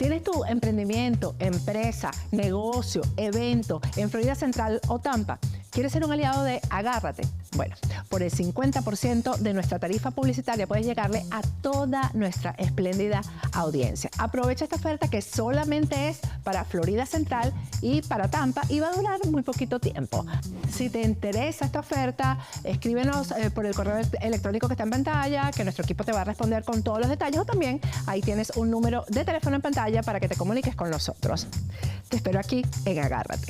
¿Tienes tu emprendimiento, empresa, negocio, evento en Florida Central o Tampa? ¿Quieres ser un aliado de Agárrate? Bueno, por el 50% de nuestra tarifa publicitaria puedes llegarle a toda nuestra espléndida audiencia. Aprovecha esta oferta que solamente es para Florida Central y para Tampa y va a durar muy poquito tiempo. Si te interesa esta oferta, escríbenos por el correo electrónico que está en pantalla, que nuestro equipo te va a responder con todos los detalles, o también ahí tienes un número de teléfono en pantalla para que te comuniques con nosotros. Te espero aquí en Agárrate.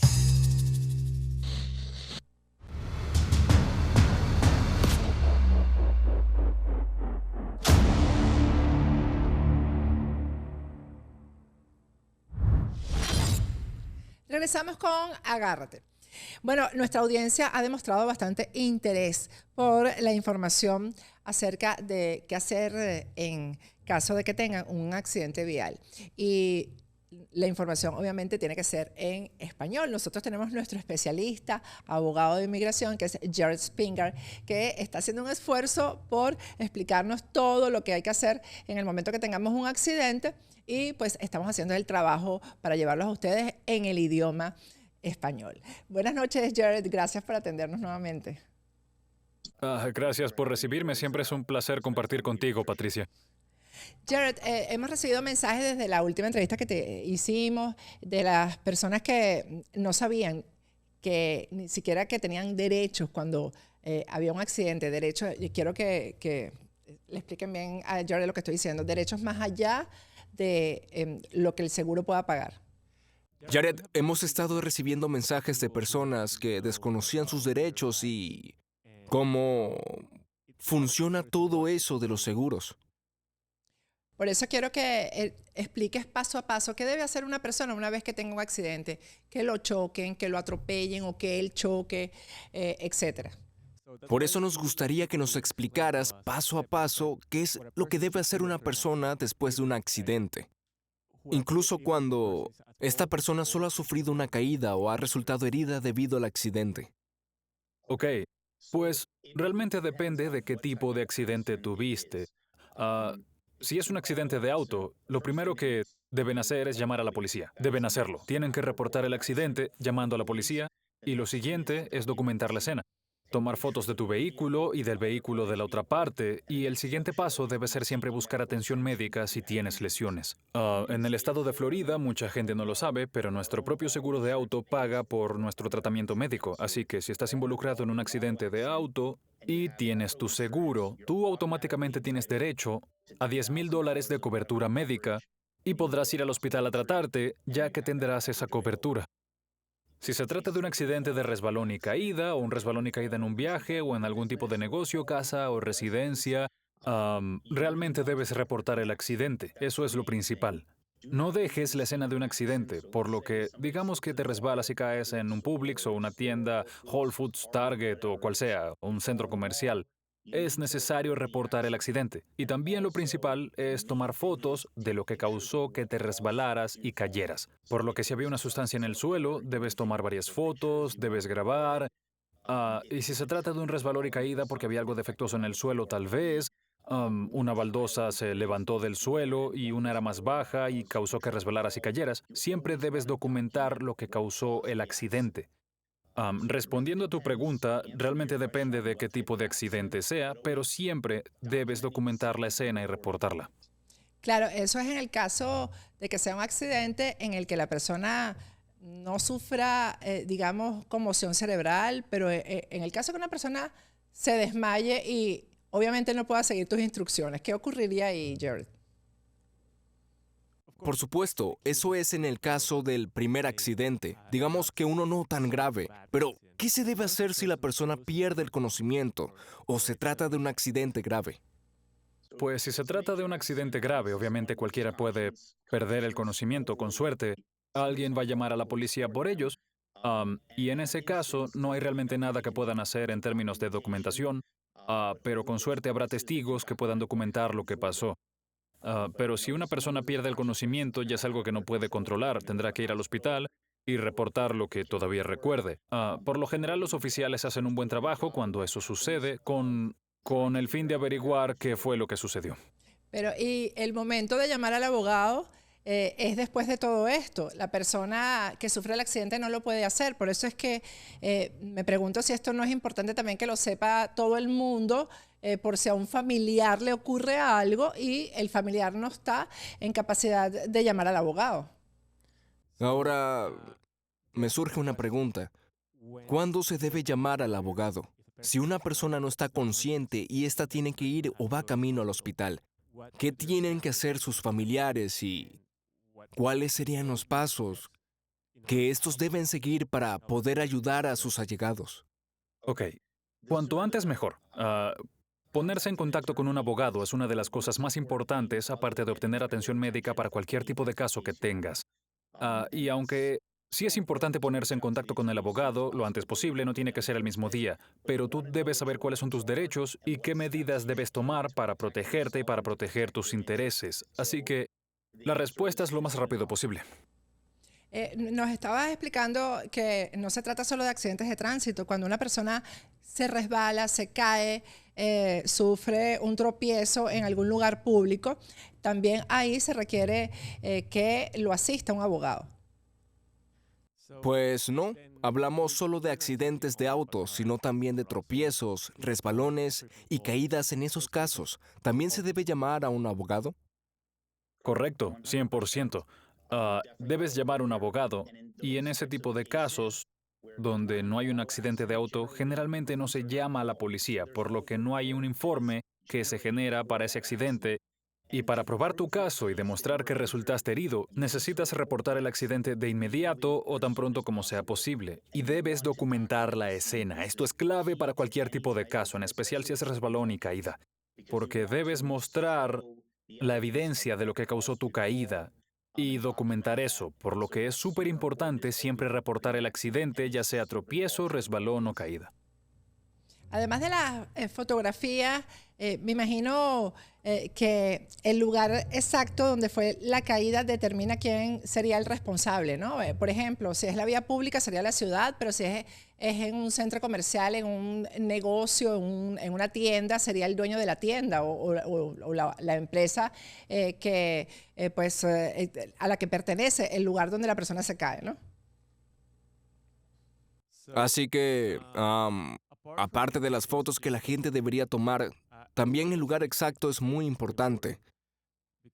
Regresamos con Agárrate. Bueno, nuestra audiencia ha demostrado bastante interés por la información acerca de qué hacer en caso de que tengan un accidente vial. Y la información obviamente tiene que ser en español. Nosotros tenemos nuestro especialista, abogado de inmigración, que es Jared Spingarn, que está haciendo un esfuerzo por explicarnos todo lo que hay que hacer en el momento que tengamos un accidente, y pues estamos haciendo el trabajo para llevarlos a ustedes en el idioma español. Buenas noches, Jared. Gracias por atendernos nuevamente. Gracias por recibirme. Siempre es un placer compartir contigo, Patricia. Jared, hemos recibido mensajes desde la última entrevista que te hicimos de las personas que no sabían que ni siquiera que tenían derechos cuando había un accidente. Derechos, y quiero que le expliquen bien a Jared lo que estoy diciendo. Derechos más allá de lo que el seguro pueda pagar. Jared, hemos estado recibiendo mensajes de personas que desconocían sus derechos y cómo funciona todo eso de los seguros. Por eso quiero que expliques paso a paso qué debe hacer una persona una vez que tenga un accidente, que lo choquen, que lo atropellen o que él choque, etcétera. Por eso nos gustaría que nos explicaras paso a paso qué es lo que debe hacer una persona después de un accidente. Incluso cuando esta persona solo ha sufrido una caída o ha resultado herida debido al accidente. Ok, pues realmente depende de qué tipo de accidente tuviste. Si es un accidente de auto, lo primero que deben hacer es llamar a la policía. Deben hacerlo. Tienen que reportar el accidente llamando a la policía, y lo siguiente es documentar la escena. Tomar fotos de tu vehículo y del vehículo de la otra parte, y el siguiente paso debe ser siempre buscar atención médica si tienes lesiones. En el estado de Florida, mucha gente no lo sabe, pero nuestro propio seguro de auto paga por nuestro tratamiento médico, así que si estás involucrado en un accidente de auto y tienes tu seguro, tú automáticamente tienes derecho a $10,000 de cobertura médica y podrás ir al hospital a tratarte, ya que tendrás esa cobertura. Si se trata de un accidente de resbalón y caída, o un resbalón y caída en un viaje, o en algún tipo de negocio, casa o residencia, realmente debes reportar el accidente. Eso es lo principal. No dejes la escena de un accidente, por lo que digamos que te resbalas y caes en un Publix o una tienda, Whole Foods, Target o cual sea, un centro comercial. Es necesario reportar el accidente. Y también lo principal es tomar fotos de lo que causó que te resbalaras y cayeras. Por lo que si había una sustancia en el suelo, debes tomar varias fotos, debes grabar. Y si se trata de un resbalón y caída porque había algo defectuoso en el suelo, tal vez una baldosa se levantó del suelo y una era más baja y causó que resbalaras y cayeras, siempre debes documentar lo que causó el accidente. Respondiendo a tu pregunta, realmente depende de qué tipo de accidente sea, pero siempre debes documentar la escena y reportarla. Claro, eso es en el caso de que sea un accidente en el que la persona no sufra, digamos, conmoción cerebral, pero en el caso que una persona se desmaye y obviamente no pueda seguir tus instrucciones, ¿qué ocurriría ahí, Jared? Por supuesto, eso es en el caso del primer accidente, digamos que uno no tan grave. Pero, ¿qué se debe hacer si la persona pierde el conocimiento o se trata de un accidente grave? Pues si se trata de un accidente grave, obviamente cualquiera puede perder el conocimiento. Con suerte, alguien va a llamar a la policía por ellos. Y en ese caso, no hay realmente nada que puedan hacer en términos de documentación, pero con suerte habrá testigos que puedan documentar lo que pasó. Pero si una persona pierde el conocimiento, ya es algo que no puede controlar. Tendrá que ir al hospital y reportar lo que todavía recuerde. Por lo general, los oficiales hacen un buen trabajo cuando eso sucede con el fin de averiguar qué fue lo que sucedió. Pero, y el momento de llamar al abogado, es después de todo esto. La persona que sufre el accidente no lo puede hacer. Por eso es que me pregunto si esto no es importante también que lo sepa todo el mundo, por si a un familiar le ocurre algo y el familiar no está en capacidad de llamar al abogado. Ahora, me surge una pregunta. ¿Cuándo se debe llamar al abogado? Si una persona no está consciente y ésta tiene que ir o va camino al hospital, ¿qué tienen que hacer sus familiares y cuáles serían los pasos que estos deben seguir para poder ayudar a sus allegados? Ok, cuanto antes mejor. Ponerse en contacto con un abogado es una de las cosas más importantes, aparte de obtener atención médica para cualquier tipo de caso que tengas. Y aunque sí es importante ponerse en contacto con el abogado lo antes posible, no tiene que ser el mismo día, pero tú debes saber cuáles son tus derechos y qué medidas debes tomar para protegerte y para proteger tus intereses. Así que la respuesta es lo más rápido posible. Nos estabas explicando que no se trata solo de accidentes de tránsito. Cuando una persona se resbala, se cae, sufre un tropiezo en algún lugar público, también ahí se requiere que lo asista un abogado. Pues no, hablamos solo de accidentes de autos, sino también de tropiezos, resbalones y caídas en esos casos. ¿También se debe llamar a un abogado? Correcto, 100%. Debes llamar a un abogado y en ese tipo de casos, donde no hay un accidente de auto, generalmente no se llama a la policía, por lo que no hay un informe que se genera para ese accidente. Y para probar tu caso y demostrar que resultaste herido, necesitas reportar el accidente de inmediato o tan pronto como sea posible. Y debes documentar la escena. Esto es clave para cualquier tipo de caso, en especial si es resbalón y caída, porque debes mostrar la evidencia de lo que causó tu caída y documentar eso, por lo que es súper importante siempre reportar el accidente, ya sea tropiezo, resbalón o caída. Además de las fotografías, me imagino que el lugar exacto donde fue la caída determina quién sería el responsable, ¿no? Por ejemplo, si es la vía pública sería la ciudad, pero si es en un centro comercial, en un negocio, en una tienda, sería el dueño de la tienda o la empresa a la que pertenece el lugar donde la persona se cae, ¿no? Así que, aparte de las fotos que la gente debería tomar, también el lugar exacto es muy importante,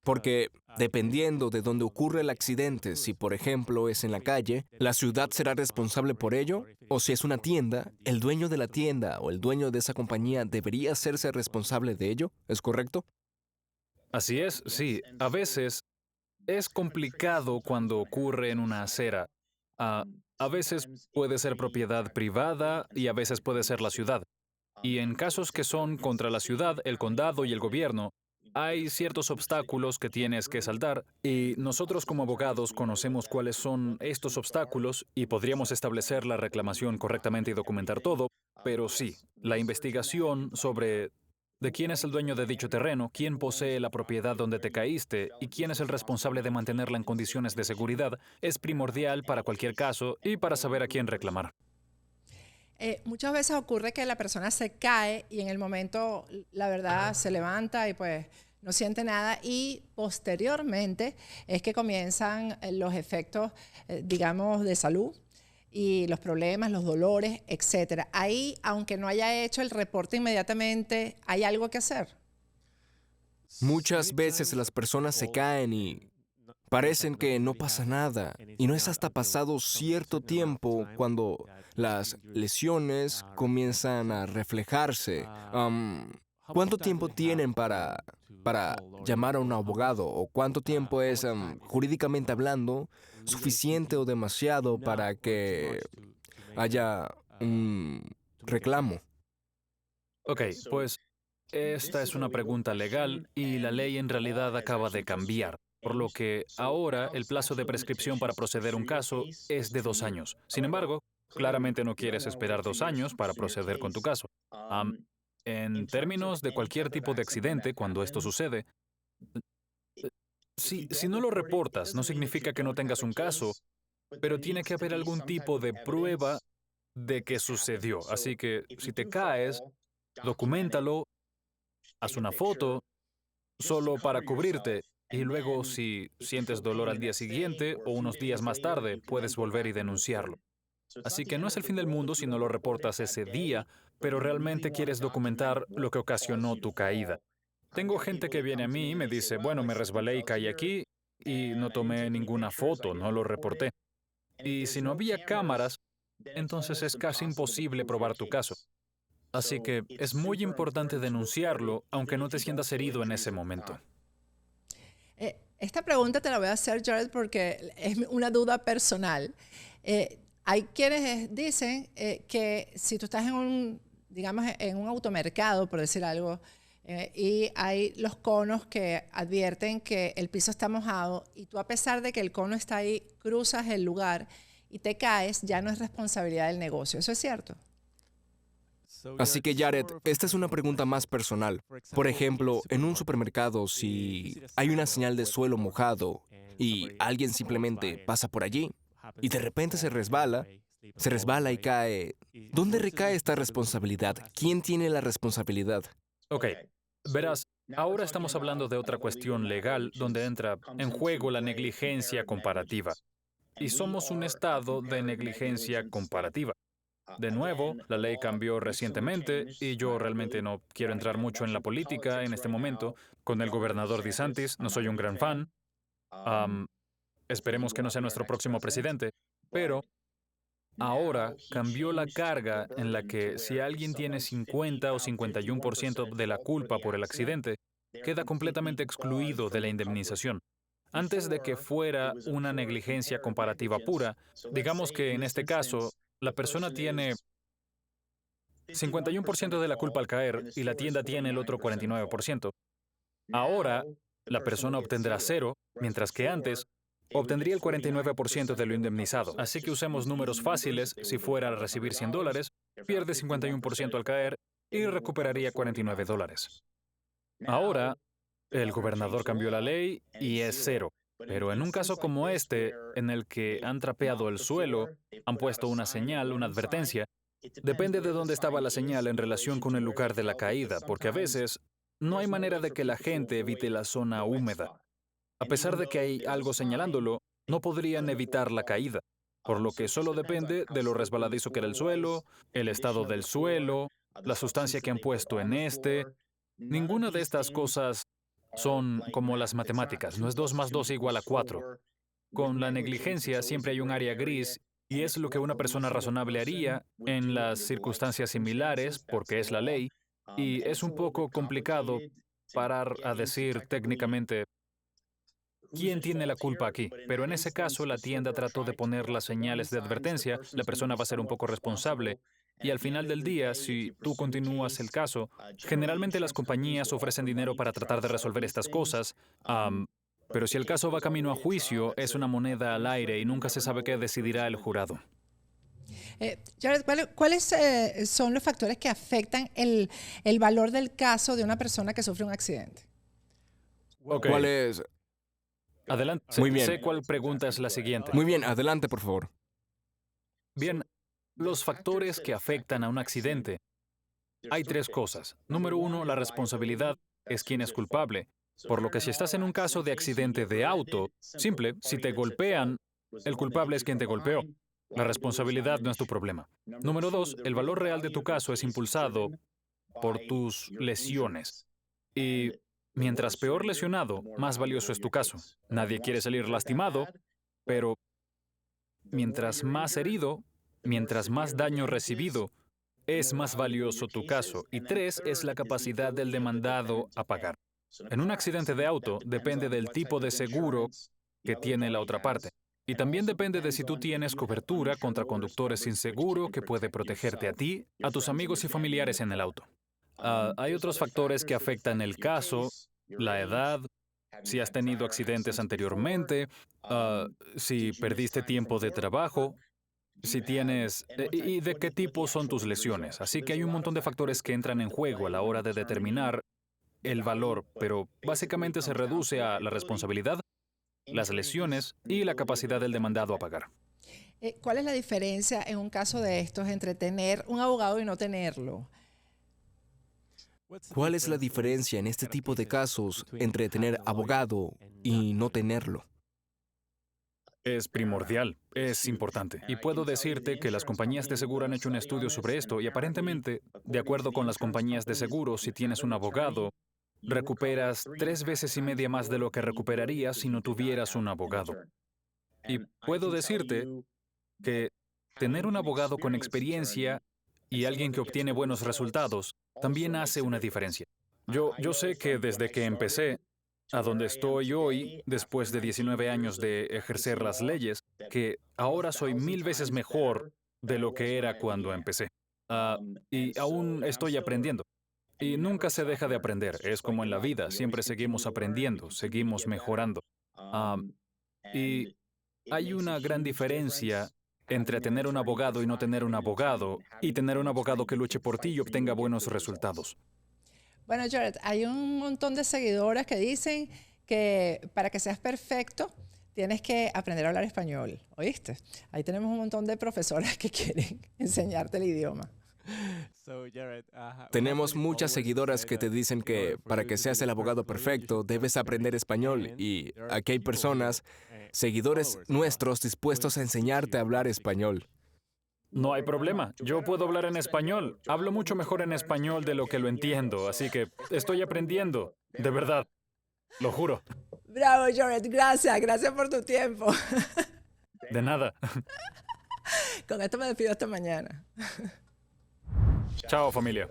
porque dependiendo de dónde ocurre el accidente, si por ejemplo es en la calle, la ciudad será responsable por ello, o si es una tienda, el dueño de la tienda o el dueño de esa compañía debería hacerse responsable de ello, ¿es correcto? Así es, sí. A veces es complicado cuando ocurre en una acera. Ah, a veces puede ser propiedad privada y a veces puede ser la ciudad. Y en casos que son contra la ciudad, el condado y el gobierno, hay ciertos obstáculos que tienes que saltar y nosotros como abogados conocemos cuáles son estos obstáculos y podríamos establecer la reclamación correctamente y documentar todo, pero sí, la investigación sobre de quién es el dueño de dicho terreno, quién posee la propiedad donde te caíste y quién es el responsable de mantenerla en condiciones de seguridad es primordial para cualquier caso y para saber a quién reclamar. Muchas veces ocurre que la persona se cae y en el momento, la verdad, se levanta y pues no siente nada y posteriormente es que comienzan los efectos, digamos, de salud y los problemas, los dolores, etcétera. Ahí, aunque no haya hecho el reporte inmediatamente, hay algo que hacer. Muchas veces las personas se caen y parecen que no pasa nada, y no es hasta pasado cierto tiempo cuando las lesiones comienzan a reflejarse. ¿Cuánto tiempo tienen para llamar a un abogado? ¿O cuánto tiempo es, jurídicamente hablando, suficiente o demasiado para que haya un reclamo? Ok, pues esta es una pregunta legal y la ley en realidad acaba de cambiar, por lo que ahora el plazo de prescripción para proceder un caso es de 2 años. Sin embargo, claramente no quieres esperar 2 años para proceder con tu caso. Am, en términos de cualquier tipo de accidente, cuando esto sucede, si no lo reportas, no significa que no tengas un caso, pero tiene que haber algún tipo de prueba de que sucedió. Así que si te caes, documéntalo, haz una foto, solo para cubrirte. Y luego, si sientes dolor al día siguiente o unos días más tarde, puedes volver y denunciarlo. Así que no es el fin del mundo si no lo reportas ese día, pero realmente quieres documentar lo que ocasionó tu caída. Tengo gente que viene a mí y me dice, bueno, me resbalé y caí aquí y no tomé ninguna foto, no lo reporté. Y si no había cámaras, entonces es casi imposible probar tu caso. Así que es muy importante denunciarlo, aunque no te sientas herido en ese momento. Esta pregunta te la voy a hacer, Jared, porque es una duda personal. Hay quienes dicen que si tú estás digamos, en un automercado, por decir algo, y hay los conos que advierten que el piso está mojado y tú, a pesar de que el cono está ahí, cruzas el lugar y te caes, ya no es responsabilidad del negocio. ¿Eso es cierto? Así que, Jared, esta es una pregunta más personal. Por ejemplo, en un supermercado, si hay una señal de suelo mojado y alguien simplemente pasa por allí y de repente se resbala y cae, ¿dónde recae esta responsabilidad? ¿Quién tiene la responsabilidad? Ok, verás, ahora estamos hablando de otra cuestión legal donde entra en juego la negligencia comparativa. Y somos un estado de negligencia comparativa. De nuevo, la ley cambió recientemente y yo realmente no quiero entrar mucho en la política en este momento. Con el gobernador DeSantis no soy un gran fan. Esperemos que no sea nuestro próximo presidente. Pero ahora cambió la carga en la que si alguien tiene 50 o 51% de la culpa por el accidente, queda completamente excluido de la indemnización. Antes de que fuera una negligencia comparativa pura, digamos que en este caso, la persona tiene 51% de la culpa al caer y la tienda tiene el otro 49%. Ahora, la persona obtendrá cero, mientras que antes obtendría el 49% de lo indemnizado. Así que usemos números fáciles. Si fuera a recibir $100, pierde 51% al caer y recuperaría $49. Ahora, el gobernador cambió la ley y es cero. Pero en un caso como este, en el que han trapeado el suelo, han puesto una señal, una advertencia, depende de dónde estaba la señal en relación con el lugar de la caída, porque a veces no hay manera de que la gente evite la zona húmeda. A pesar de que hay algo señalándolo, no podrían evitar la caída, por lo que solo depende de lo resbaladizo que era el suelo, el estado del suelo, la sustancia que han puesto en este. Ninguna de estas cosas son como las matemáticas, no es 2 más 2 igual a 4. Con la negligencia siempre hay un área gris y es lo que una persona razonable haría en las circunstancias similares, porque es la ley, y es un poco complicado parar a decir técnicamente quién tiene la culpa aquí. Pero en ese caso, la tienda trató de poner las señales de advertencia, la persona va a ser un poco responsable. Y al final del día, si tú continúas el caso, generalmente las compañías ofrecen dinero para tratar de resolver estas cosas, pero si el caso va camino a juicio, es una moneda al aire y nunca se sabe qué decidirá el jurado. Jared, ¿cuáles son los factores que afectan el valor del caso de una persona que sufre un accidente? Okay. ¿Cuál es? Adelante. Muy bien. Sé cuál pregunta es la siguiente. Muy bien, adelante, por favor. Bien, los factores que afectan a un accidente. Hay 3 cosas. Número 1, la responsabilidad es quién es culpable. Por lo que si estás en un caso de accidente de auto, simple, si te golpean, el culpable es quien te golpeó. La responsabilidad no es tu problema. Número 2, el valor real de tu caso es impulsado por tus lesiones. Y mientras peor lesionado, más valioso es tu caso. Nadie quiere salir lastimado, pero mientras más herido, mientras más daño recibido, es más valioso tu caso. Y 3 es la capacidad del demandado a pagar. En un accidente de auto depende del tipo de seguro que tiene la otra parte. Y también depende de si tú tienes cobertura contra conductores sin seguro que puede protegerte a ti, a tus amigos y familiares en el auto. Hay otros factores que afectan el caso, la edad, si has tenido accidentes anteriormente, si perdiste tiempo de trabajo, si tienes... y de qué tipo son tus lesiones. Así que hay un montón de factores que entran en juego a la hora de determinar el valor, pero básicamente se reduce a la responsabilidad, las lesiones y la capacidad del demandado a pagar. ¿Cuál es la diferencia en un caso de estos entre tener un abogado y no tenerlo? ¿Cuál es la diferencia en este tipo de casos entre tener abogado y no tenerlo? Es primordial, es importante. Y puedo decirte que las compañías de seguro han hecho un estudio sobre esto y aparentemente, de acuerdo con las compañías de seguro, si tienes un abogado, recuperas 3 veces y media más de lo que recuperarías si no tuvieras un abogado. Y puedo decirte que tener un abogado con experiencia y alguien que obtiene buenos resultados también hace una diferencia. Yo sé que desde que empecé a donde estoy hoy, después de 19 años de ejercer las leyes, que ahora soy 1000 veces mejor de lo que era cuando empecé. Y aún estoy aprendiendo. Y nunca se deja de aprender. Es como en la vida, siempre seguimos aprendiendo, seguimos mejorando. Y hay una gran diferencia entre tener un abogado y no tener un abogado, y tener un abogado que luche por ti y obtenga buenos resultados. Bueno, Jared, hay un montón de seguidores que dicen que para que seas perfecto tienes que aprender a hablar español. ¿Oíste? Ahí tenemos un montón de profesoras que quieren enseñarte el idioma. Tenemos muchas seguidoras que te dicen que para que seas el abogado perfecto debes aprender español y aquí hay personas, seguidores nuestros dispuestos a enseñarte a hablar español. No hay problema. Yo puedo hablar en español. Hablo mucho mejor en español de lo que lo entiendo, así que estoy aprendiendo. De verdad. Lo juro. Bravo, Jared. Gracias. Gracias por tu tiempo. De nada. Con esto me despido hasta mañana. Chao, familia.